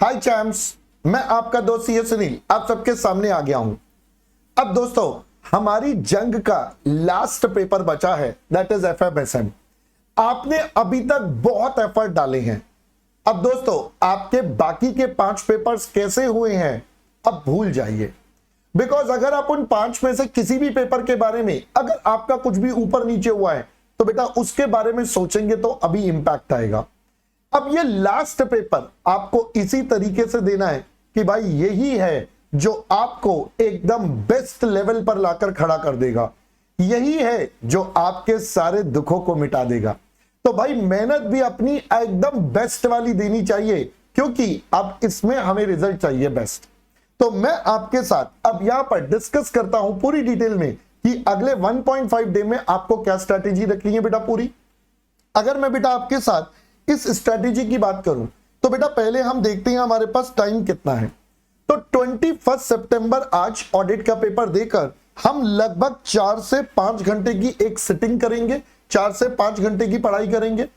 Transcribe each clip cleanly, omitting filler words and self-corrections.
हाय champs, मैं आपका दोस्त सीए सुनील आप सबके सामने आ गया हूं। अब दोस्तों हमारी जंग का लास्ट पेपर बचा है, दैट इज एफएमएसएम। आपने अभी तक बहुत एफर्ट डाले हैं। अब दोस्तों आपके बाकी के 5 पेपर्स कैसे हुए हैं अब भूल जाइए, बिकॉज अगर आप उन 5 में से किसी भी पेपर के बारे में अगर आपका कुछ भी ऊपर नीचे हुआ है तो बेटा उसके बारे में सोचेंगे तो अभी इंपैक्ट आएगा। अब ये लास्ट पेपर आपको इसी तरीके से देना है कि भाई यही है जो आपको एकदम बेस्ट लेवल पर लाकर खड़ा कर देगा, यही है जो आपके सारे दुखों को मिटा देगा। तो भाई मेहनत भी अपनी एकदम बेस्ट वाली देनी चाहिए, क्योंकि अब इसमें हमें रिजल्ट चाहिए बेस्ट। तो मैं आपके साथ अब यहां पर डिस्कस करता हूं पूरी डिटेल में कि अगले 1.5 डे में आपको क्या स्ट्रैटेजी रखनी है बेटा पूरी। अगर मैं बेटा आपके साथ इस स्ट्रैटेजी की बात करूं तो बेटा पहले हम देखते हैं हमारे पास टाइम कितना है। तो 21 सितंबर आज ऑडिट का पेपर देकर हम लगभग 4 से 5 घंटे की एक सिटिंग करेंगे, 4 से 5 घंटे की पढ़ाई करेंगे।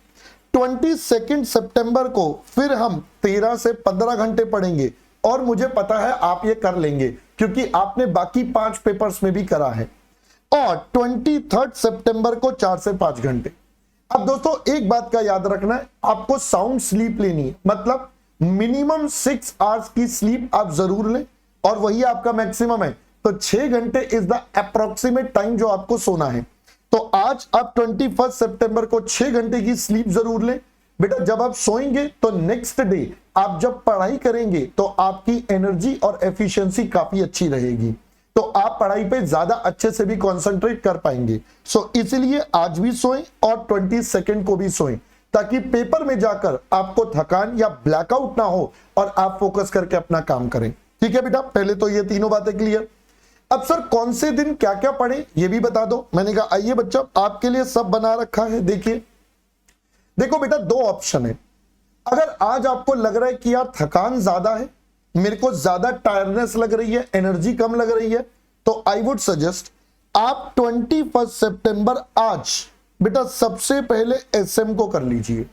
22 सितंबर को फिर हम 13 से 15 घंटे पढ़ेंगे और मुझे पता है आप ये कर लेंगे क्योंकि आपने बाकी 5 पेपर्स में भी करा है। और 23 सितंबर को 4 से 5 घंटे। अब दोस्तों एक बात का याद रखना है, आपको साउंड स्लीप लेनी है, मतलब मिनिमम 6 आवर्स की स्लीप आप जरूर लें और वही आपका मैक्सिमम है। तो 6 घंटे इज द अप्रोक्सीमेट टाइम जो आपको सोना है। तो आज आप 21 सितंबर को 6 घंटे की स्लीप जरूर लें बेटा। जब आप सोएंगे तो नेक्स्ट डे आप जब पढ़ाई करेंगे तो आपकी एनर्जी और एफिशिएंसी काफी अच्छी रहेगी, तो आप पढ़ाई पे ज्यादा अच्छे से भी कंसंट्रेट कर पाएंगे। सो इसलिए आज भी सोएं और 22 को भी सोएं, ताकि पेपर में जाकर आपको थकान या ब्लैकआउट ना हो और आप फोकस करके अपना काम करें। ठीक है बेटा, पहले तो ये तीनों बातें क्लियर। अब सर कौन से दिन क्या क्या पढ़े ये भी बता दो। मैंने कहा आइए बच्चा आपके लिए सब बना रखा है। देखिए देखो बेटा 2 ऑप्शन है। अगर आज आपको लग रहा है कि यार थकान ज्यादा है, मेरे को ज्यादा टायर्डनेस लग रही है, एनर्जी कम लग रही है, तो आई वुड सजेस्ट आप 21 सितंबर आज बेटा सबसे पहले एसएम को कर लीजिए।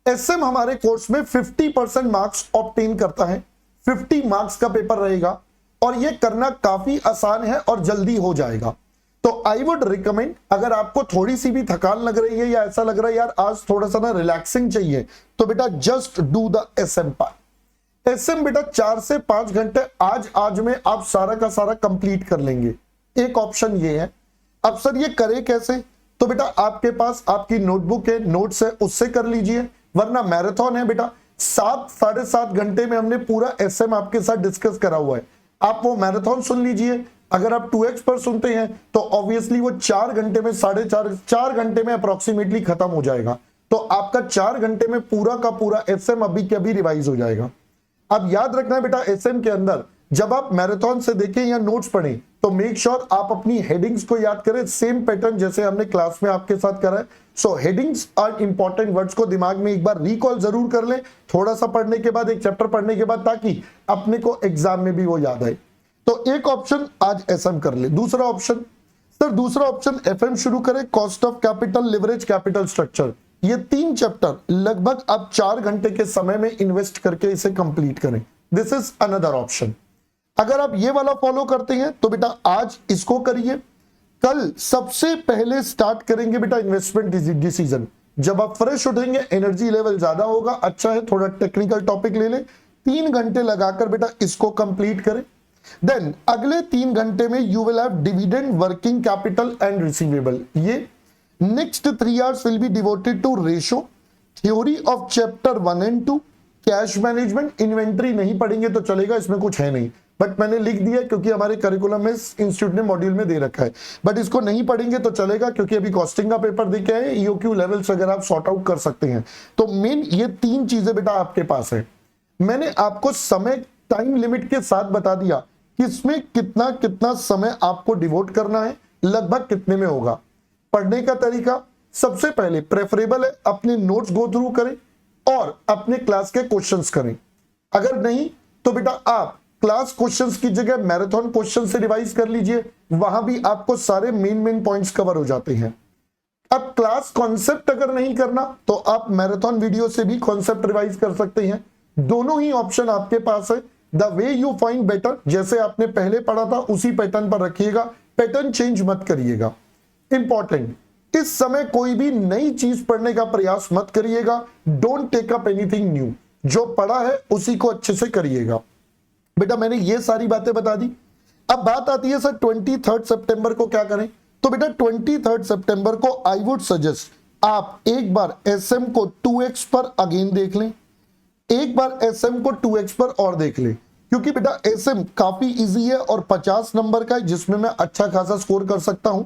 एसएम हमारे कोर्स में 50% मार्क्स ऑब्टेन करता है, 50 मार्क्स का पेपर रहेगा और यह करना काफी आसान है और जल्दी हो जाएगा। तो आई वुड रिकमेंड, अगर आपको थोड़ी सी भी थकान लग रही है या ऐसा लग रहा है यार आज थोड़ा सा ना रिलैक्सिंग चाहिए, तो बेटा just do the SM part. SM बेटा 4 से 5 घंटे आज में आप सारा का सारा कंप्लीट कर लेंगे। एक ऑप्शन ये है। अब सर ये करे कैसे, तो बेटा आपके पास आपकी नोटबुक है, नोट्स है, उससे कर लीजिए, वरना मैराथन है बेटा 7 साढ़े 7 घंटे में हमने पूरा एसएम आपके साथ डिस्कस करा हुआ है। आप वो मैराथन सुन लीजिए। अगर आप 2x पर सुनते हैं तो ऑब्वियसली वो 4 घंटे में 4.5 घंटे में अप्रोक्सीमेटली खत्म हो जाएगा। तो आपका 4 घंटे में पूरा का पूरा एसएम अभी के अभी रिवाइज हो जाएगा। अब याद रखना है बेटा एसएम के अंदर जब आप मैराथन से देखें या नोट्स पढ़ें तो मेक श्योर आप अपनी हेडिंग्स को याद करें, सेम पैटर्न जैसे हमने क्लास में आपके साथ करा है। सो हेडिंग्स और इंपॉर्टेंट वर्ड्स को दिमाग में एक बार रिकॉल जरूर कर लें, थोड़ा सा पढ़ने के बाद, एक चैप्टर पढ़ने के बाद, ताकि अपने को एग्जाम में भी वो याद आए। तो एक ऑप्शन आज एसएम कर ले। दूसरा ऑप्शन सर, दूसरा ऑप्शन एफएम शुरू करें, cost of capital, leverage, capital structure. ये 3 चैप्टर लगभग आप 4 घंटे के समय में इन्वेस्ट करके इसे कंप्लीट करें। This is another option. अगर आप ये वाला फॉलो करते हैं तो बेटा आज इसको करिए। कल सबसे पहले स्टार्ट करेंगे बेटा इन्वेस्टमेंट डिसीजन। जब आप फ्रेश उठेंगे, एनर्जी लेवल ज्यादा होगा, अच्छा है थोड़ा टेक्निकल टॉपिक ले ले, 3 घंटे लगाकर बेटा इसको कंप्लीट करें। देन अगले 3 घंटे में you will have dividend, working capital and receivable. ये next 3 hours will be devoted to ratio, theory of chapter 1 and 2, cash management. Inventory नहीं पढ़ेंगे तो चलेगा, इसमें कुछ है नहीं, बट मैंने लिख दिया क्योंकि हमारे करिकुलम में इंस्टीट्यूट ने मॉड्यूल में दे रखा है। बट इसको नहीं पढ़ेंगे तो चलेगा क्योंकि अभी कॉस्टिंग का पेपर दे के आए, ईओक्यू लेवल्स अगर आप सॉर्ट आउट कर सकते हैं। तो मेन ये 3 चीजें बेटा आपके पास है। मैंने आपको समय टाइम लिमिट के साथ बता दिया कि इसमें कितना कितना समय आपको डिवोट करना है, लगभग कितने में होगा। पढ़ने का तरीका सबसे पहले प्रेफरेबल है अपने नोट्स गो थ्रू करें और अपने क्लास के क्वेश्चंस करें। अगर नहीं तो बेटा आप क्लास क्वेश्चंस की जगह मैराथन क्वेश्चन से रिवाइज कर लीजिए, वहां भी आपको सारे मेन पॉइंट्स कवर हो जाते हैं। अब क्लास कॉन्सेप्ट अगर नहीं करना तो आप मैराथन वीडियो से भी कॉन्सेप्ट रिवाइज कर सकते हैं। दोनों ही ऑप्शन आपके पास है। The way you find better, जैसे आपने पहले पढ़ा था उसी पैटर्न पर रखिएगा, पैटर्न चेंज मत करिएगा। इंपॉर्टेंट, इस समय कोई भी नई चीज पढ़ने का प्रयास मत करिएगा। Don't take up anything new, जो पढ़ा है उसी को अच्छे से करिएगा। बेटा मैंने ये सारी बातें बता दी। अब बात आती है सर 23 सितंबर को क्या करें। तो बेटा 23 सितंबर को आई वुड सजेस्ट आप एक बार एसएम को 2x पर अगेन देख लें, एक बार एसएम को 2x पर और देख लें, क्योंकि बेटा एसएम काफी इजी है और 50 नंबर का है जिसमें मैं अच्छा खासा स्कोर कर सकता हूं।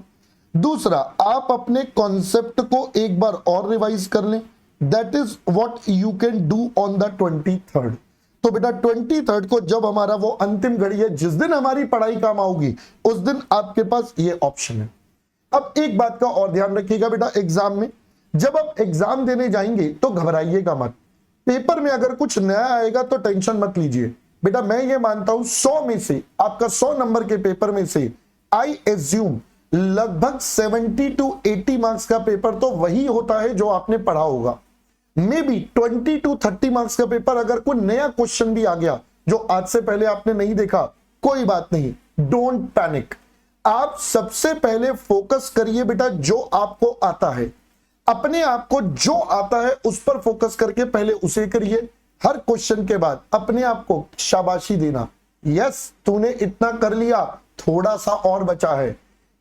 दूसरा, आप अपने कॉन्सेप्ट को एक बार और रिवाइज कर लें, that is what you can do on the 23rd। तो बेटा 23rd को जब हमारा वो अंतिम घड़ी है, जिस दिन हमारी पढ़ाई काम आऊगी, उस दिन आपके पास ये ऑप्शन है। अब एक बात का और ध्यान रखिएगा बेटा, एग्जाम में जब आप एग्जाम देने जाएंगे तो घबराइएगा मत। पेपर में अगर कुछ नया आएगा तो टेंशन मत लीजिए। बेटा मैं ये मानता हूं 100 में से आपका 100 नंबर के पेपर में से आई एज्यूम लगभग 70 to 80 मार्क्स का पेपर तो वही होता है जो आपने पढ़ा होगा। मे बी 20 to 30 मार्क्स का पेपर अगर कोई नया क्वेश्चन भी आ गया जो आज से पहले आपने नहीं देखा, कोई बात नहीं, डोंट पैनिक। आप सबसे पहले फोकस करिए बेटा जो आपको आता है, अपने आप को जो आता है उस पर फोकस करके पहले उसे करिए। हर क्वेश्चन के बाद अपने आप को शाबाशी देना, यस तूने इतना कर लिया, थोड़ा सा और बचा है।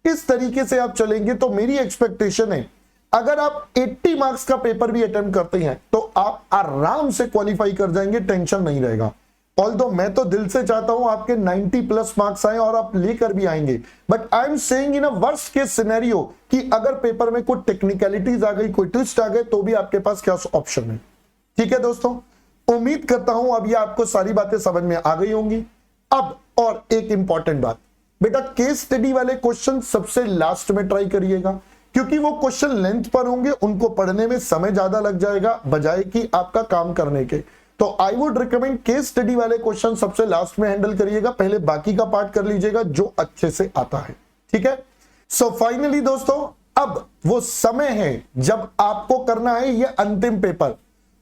इस तरीके से आप चलेंगे तो मेरी एक्सपेक्टेशन है अगर आप 80 मार्क्स का पेपर भी अटेम्प्ट करते हैं तो आप आराम से क्वालिफाई कर जाएंगे, टेंशन नहीं रहेगा। ऑल्दो मैं तो दिल से चाहता हूं आपके 90 प्लस मार्क्स आए और आप लेकर भी आएंगे, but I am saying in a worst case scenario कि अगर पेपर में कोई टेक्निकलिटीज आ गई, कोई ट्विस्ट आ गए, तो भी आपके पास क्या ऑप्शन है। ठीक है दोस्तों, उम्मीद करता हूं अब ये आपको सारी बातें समझ में आ गई होंगी। अब और एक इंपॉर्टेंट बात, बेटा केस स्टडी वाले क्वेश्चन सबसे लास्ट में ट्राई करिएगा, क्योंकि वो क्वेश्चन लेंथ पर होंगे, उनको पढ़ने में समय ज्यादा लग जाएगा बजाय कि आपका काम करने के। तो I would recommend case study वाले क्वेश्चन सबसे लास्ट में हैंडल करिएगा, पहले बाकी का पार्ट कर लीजिएगा जो अच्छे से आता है। ठीक है, सो फाइनली दोस्तों अब वो समय है जब आपको करना है ये अंतिम पेपर।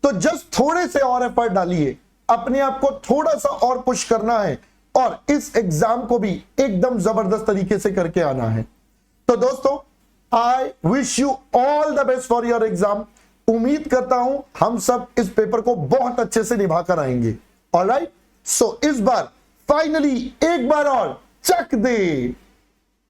तो जस्ट थोड़े से और एफर्ट डालिए, अपने आप को थोड़ा सा और पुश करना है और इस एग्जाम को भी एकदम जबरदस्त तरीके से करके आना है। तो दोस्तों I wish you all the best for your exam. उम्मीद करता हूं हम सब इस पेपर को बहुत अच्छे से निभा कर आएंगे। ऑलराइट, सो इस बार फाइनली एक बार और चक दे।